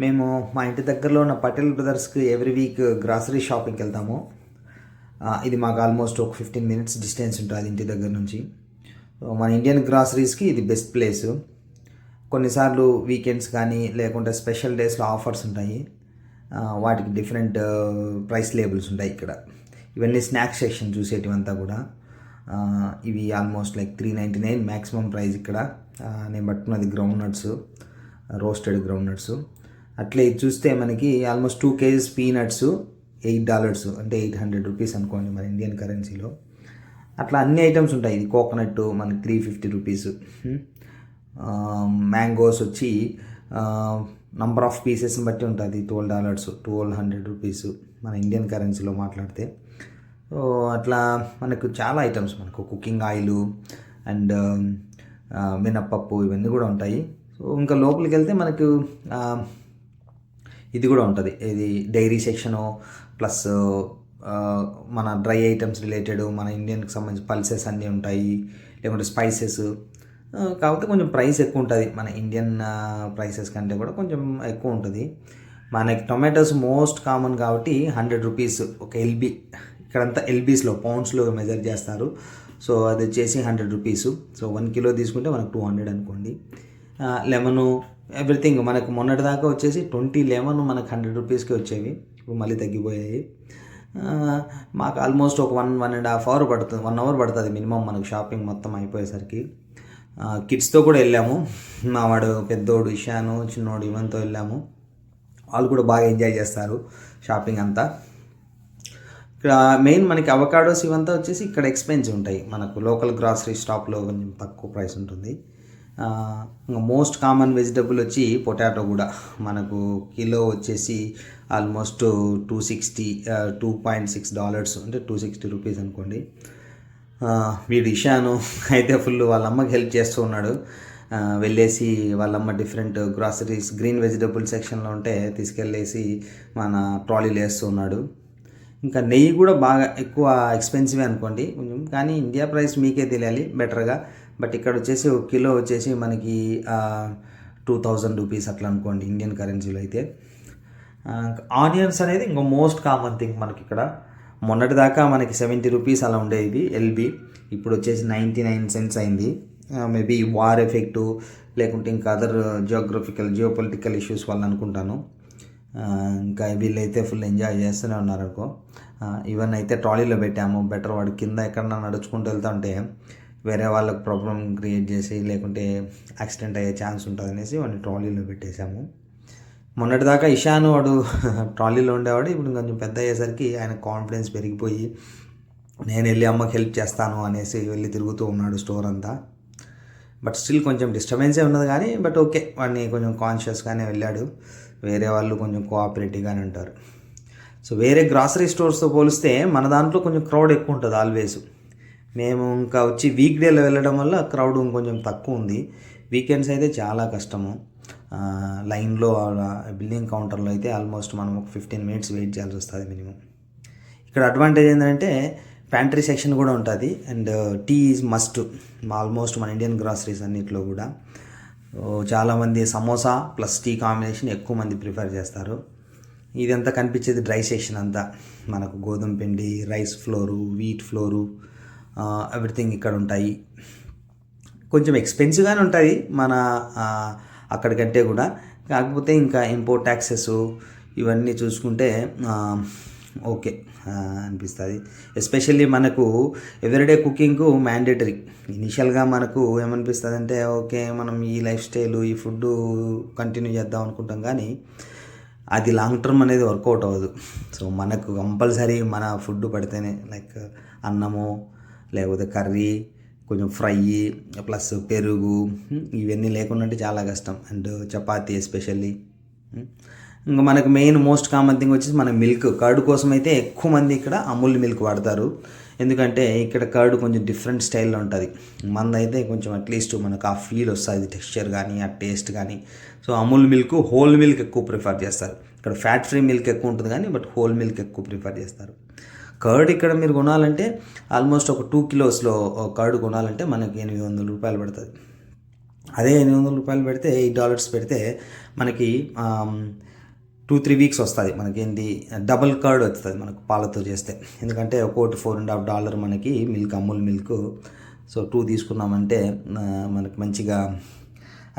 మేము మా ఇంటి దగ్గరలో ఉన్న పటేల్ బ్రదర్స్కి ఎవ్రీ వీక్ గ్రాసరీ షాపింగ్కి వెళ్తాము. ఇది మాకు ఆల్మోస్ట్ ఒక 15 మినిట్స్ డిస్టెన్స్ ఉంటుంది ఇంటి దగ్గర నుంచి. మన ఇండియన్ గ్రాసరీస్కి ఇది బెస్ట్ ప్లేసు. కొన్నిసార్లు వీకెండ్స్ కానీ లేకుంటే స్పెషల్ డేస్లో ఆఫర్స్ ఉంటాయి. వాటికి డిఫరెంట్ ప్రైస్ లేబుల్స్ ఉంటాయి ఇక్కడ. ఇవన్నీ స్నాక్స్ సెక్షన్ చూసేటివంతా కూడా. ఇవి ఆల్మోస్ట్ లైక్ 399 మ్యాక్సిమం ప్రైస్ ఇక్కడ. నేను పట్టుకున్నది groundnuts, roasted groundnuts. అట్లే ఇది చూస్తే మనకి ఆల్మోస్ట్ 2 kgs పీనట్స్ $8, అంటే 800 రూపీస్ అనుకోండి మన ఇండియన్ కరెన్సీలో. అట్లా అన్ని ఐటమ్స్ ఉంటాయి. ఇది కోకోనట్ మనకి 350 రూపీస్. మ్యాంగోస్ వచ్చి నంబర్ ఆఫ్ పీసెస్ని బట్టి ఉంటుంది, $12, 1200 రూపీస్ మన ఇండియన్ కరెన్సీలో మాట్లాడితే. సో అట్లా మనకు చాలా ఐటమ్స్, మనకు కుకింగ్ ఆయిల్ అండ్ మినప్పప్పు ఇవన్నీ కూడా ఉంటాయి. సో ఇంకా లోపలికి వెళ్తే మనకు ఇది కూడా ఉంటుంది, ఇది డైరీ సెక్షను ప్లస్ మన డ్రై ఐటమ్స్ రిలేటెడ్ మన ఇండియన్కి సంబంధించి పల్సెస్ అన్నీ ఉంటాయి, లేకుంటే స్పైసెస్. కాకపోతే కొంచెం ప్రైస్ ఎక్కువ ఉంటుంది, మన ఇండియన్ ప్రైసెస్ కంటే కూడా కొంచెం ఎక్కువ ఉంటుంది. మనకి టొమాటోస్ మోస్ట్ కామన్ కాబట్టి 100 రూపీస్ ఒక ఎల్బీ. ఇక్కడంతా ఎల్బీస్లో పౌండ్స్లో మెజర్ చేస్తారు. సో అది వచ్చేసి 100 రూపీస్. సో 1 కిలో తీసుకుంటే మనకు 200 అనుకోండి. లెమను ఎవ్రీథింగ్ మనకు మొన్నటి దాకా వచ్చేసి 20 లెమన్ మనకు 100 రూపీస్కి వచ్చేవి. ఇప్పుడు మళ్ళీ తగ్గిపోయాయి. మాకు ఆల్మోస్ట్ ఒక 1.5 అవర్ పడుతుంది, 1 అవర్ పడుతుంది మినిమం మనకు షాపింగ్ మొత్తం అయిపోయేసరికి. కిడ్స్తో కూడా వెళ్ళాము. మా వాడు పెద్దోడు ఇషాను, చిన్నోడు ఇవంతో వెళ్ళాము. వాళ్ళు కూడా బాగా ఎంజాయ్ చేస్తారు షాపింగ్ అంతా. ఇక్కడ మెయిన్ మనకి అవకాడోస్ ఇవంతా వచ్చేసి ఇక్కడ ఎక్స్పెన్సివ్ ఉంటాయి. మనకు లోకల్ గ్రాసరీ స్టాప్లో కొంచెం తక్కువ ప్రైస్ ఉంటుంది. ఇంకా మోస్ట్ కామన్ వెజిటబుల్ వచ్చి పొటాటో కూడా మనకు కిలో వచ్చేసి ఆల్మోస్ట్ $2.6, అంటే 260 రూపీస్ అనుకోండి. వీడు ఇషాను అయితే ఫుల్ వాళ్ళ అమ్మకి హెల్ప్ చేస్తూ ఉన్నాడు. వెళ్ళేసి వాళ్ళమ్మ డిఫరెంట్ గ్రాసరీస్ గ్రీన్ వెజిటబుల్ సెక్షన్లో ఉంటే తీసుకెళ్ళేసి మన ట్రాలీలో వేస్తూ ఉన్నాడు. ఇంకా నెయ్యి కూడా బాగా ఎక్కువ ఎక్స్పెన్సివ్ అనుకోండి కొంచెం, కానీ ఇండియా ప్రైస్ మీకే తెలియాలి బెటర్గా. బట్ ఇక్కడ వచ్చేసి ఒక కిలో వచ్చేసి మనకి 2000 రూపీస్ అట్లా అనుకోండి ఇండియన్ కరెన్సీలో అయితే. ఆనియన్స్ అనేది ఇంకో మోస్ట్ కామన్ థింగ్ మనకి ఇక్కడ. మొన్నటి దాకా మనకి 70 రూపీస్ అలా ఉండేది ఎల్బీ, ఇప్పుడు వచ్చేసి 99 సెంట్స్ అయింది. మేబీ వార్ ఎఫెక్టు లేకుంటే ఇంకా అదర్ జియోపొలిటికల్ ఇష్యూస్ వల్ల అనుకుంటాను. ఇంకా వీళ్ళైతే ఫుల్ ఎంజాయ్ చేస్తూనే ఉన్నారు అనుకో. ఇవన్నీ అయితే ట్రాలీలో పెట్టాము. బెటర్ వాడు కింద ఎక్కడన్నా నడుచుకుంటూ వెళ్తుంటే వేరే వాళ్ళకి ప్రాబ్లం క్రియేట్ చేసి లేకుంటే యాక్సిడెంట్ అయ్యే ఛాన్స్ ఉంటుంది అనేసి వాడిని ట్రాలీలో పెట్టేశాము. మొన్నటిదాకా ఇషాను వాడు ట్రాలీలో ఉండేవాడు. ఇప్పుడు కొంచెం పెద్ద అయ్యేసరికి ఆయన కాన్ఫిడెన్స్ పెరిగిపోయి నేను వెళ్ళి అమ్మకి హెల్ప్ చేస్తాను అనేసి వెళ్ళి తిరుగుతూ ఉన్నాడు స్టోర్ అంతా. బట్ స్టిల్ కొంచెం డిస్టర్బెన్సే ఉన్నది కానీ బట్ ఓకే, వాడిని కొంచెం కాన్షియస్గానే వెళ్ళాడు. వేరే వాళ్ళు కొంచెం కోఆపరేటివ్గానే ఉంటారు. సో వేరే గ్రాసరీ స్టోర్స్తో పోలిస్తే మన దాంట్లో కొంచెం క్రౌడ్ ఎక్కువ ఉంటుంది ఆల్వేస్. మేము ఇంకా వచ్చి వీక్ డేలో వెళ్ళడం వల్ల క్రౌడ్ కొంచెం తక్కువ ఉంది. వీకెండ్స్ అయితే చాలా కష్టము. లైన్లో బిల్లింగ్ కౌంటర్లో అయితే ఆల్మోస్ట్ మనం ఒక 15 మినిట్స్ వెయిట్ చేయాల్సి వస్తుంది మినిమం. ఇక్కడ అడ్వాంటేజ్ ఏంటంటే ప్యాంట్రీ సెక్షన్ కూడా ఉంటుంది and tea is must almost మన ఇండియన్ గ్రాసరీస్ అన్నింటిలో కూడా. చాలామంది సమోసా ప్లస్ టీ కాంబినేషన్ ఎక్కువ మంది ప్రిఫర్ చేస్తారు. ఇదంతా కనిపించేది డ్రై సెక్షన్ అంతా. మనకు గోధుమ పిండి, rice floor, wheat floor, everything ఇక్కడ ఉంటాయి. కొంచెం ఎక్స్పెన్సివ్గానే ఉంటుంది మన అక్కడికంటే కూడా. కాకపోతే ఇంకా ఇంపోర్ట్ ట్యాక్సెస్ ఇవన్నీ చూసుకుంటే ఓకే అనిపిస్తుంది. ఎస్పెషల్లీ మనకు ఎవ్రీడే కుకింగ్కు మ్యాండేటరీ. ఇనిషియల్గా మనకు ఏమనిపిస్తుంది అంటే ఓకే మనం ఈ లైఫ్ స్టైల్ ఈ ఫుడ్ కంటిన్యూ చేద్దాం అనుకుంటాం, కానీ అది లాంగ్ టర్మ్ అనేది వర్కౌట్ అవ్వదు. సో మనకు కంపల్సరీ మన ఫుడ్ పడితేనే, లైక్ అన్నము లేకపోతే కర్రీ, కొంచెం ఫ్రై ప్లస్ పెరుగు ఇవన్నీ లేకుండా అంటే చాలా కష్టం. And chapati especially. ఇంకా మనకు మెయిన్ మోస్ట్ కామన్ థింగ్ వచ్చేసి మన మిల్క్. కర్డ్ కోసం అయితే ఎక్కువ మంది ఇక్కడ అమూల్ మిల్క్ వాడతారు. ఎందుకంటే ఇక్కడ కర్డ్ కొంచెం డిఫరెంట్ స్టైల్లో ఉంటుంది. మందైతే కొంచెం అట్లీస్ట్ మనకు ఆ ఫీల్ వస్తుంది, టెక్స్చర్ కానీ ఆ టేస్ట్ కానీ. So Amul milk, whole milk ఎక్కువ ప్రిఫర్ చేస్తారు. ఇక్కడ ఫ్యాట్ ఫ్రీ మిల్క్ ఎక్కువ ఉంటుంది కానీ బట్ హోల్ మిల్క్ ఎక్కువ ప్రిఫర్ చేస్తారు. కర్డ్ ఇక్కడ మీరు కొనాలంటే ఆల్మోస్ట్ ఒక 2 కిలోస్లో కర్డ్ కొనాలంటే మనకి 800 రూపాయలు పడుతుంది. అదే $800 పెడితే $8 పెడితే మనకి 2-3 వీక్స్ వస్తుంది. మనకి ఏంటి డబుల్ కర్డ్ వస్తుంది మనకు పాలతో చేస్తే. ఎందుకంటే ఒక్కోటి $4.50 మనకి మిల్క్, అమూల్ మిల్క్. సో 2 తీసుకున్నామంటే మనకి మంచిగా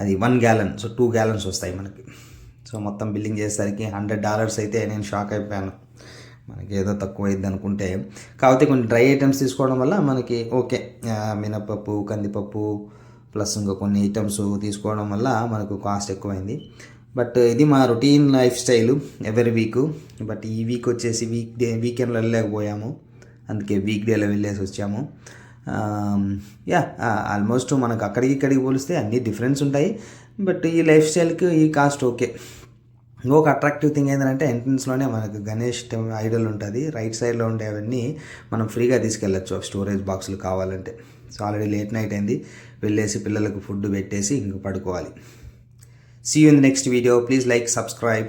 అది 1 గ్యాలన్, సో 2 గ్యాలన్స్ వస్తాయి మనకి. సో మొత్తం బిల్లింగ్ చేసేసరికి $100 అయితే నేను షాక్ అయిపోయాను. మనకి ఏదో తక్కువ అయింది అనుకుంటే. కాకపోతే కొన్ని డ్రై ఐటమ్స్ తీసుకోవడం వల్ల మనకి ఓకే, మినపప్పు, కందిపప్పు ప్లస్ ఇంకా కొన్ని ఐటమ్స్ తీసుకోవడం వల్ల మనకు కాస్ట్ ఎక్కువైంది. బట్ ఇది మా routine life style every week. But ఈ వీక్ వచ్చేసి వీకెండ్లో వెళ్ళలేకపోయాము, అందుకే వీక్ డేలో వెళ్ళేసి వచ్చాము. ఆల్మోస్ట్ మనకు అక్కడికి ఇక్కడికి పోలిస్తే అన్నీ డిఫరెన్స్ ఉంటాయి. బట్ ఈ లైఫ్ స్టైల్కి ఈ కాస్ట్ ఓకే. ఇంకొక అట్రాక్టివ్ థింగ్ ఏంటంటే ఎంట్రన్స్లోనే మనకు గణేష్ ఐడల్ ఉంటుంది. రైట్ సైడ్లో ఉండేవన్నీ మనం ఫ్రీగా తీసుకెళ్ళచ్చు స్టోరేజ్ బాక్సులు కావాలంటే. సో ఆల్రెడీ లేట్ నైట్ అయింది, వెళ్ళేసి పిల్లలకు ఫుడ్ పెట్టేసి ఇంక పడుకోవాలి. See you in the next video. Please like, subscribe.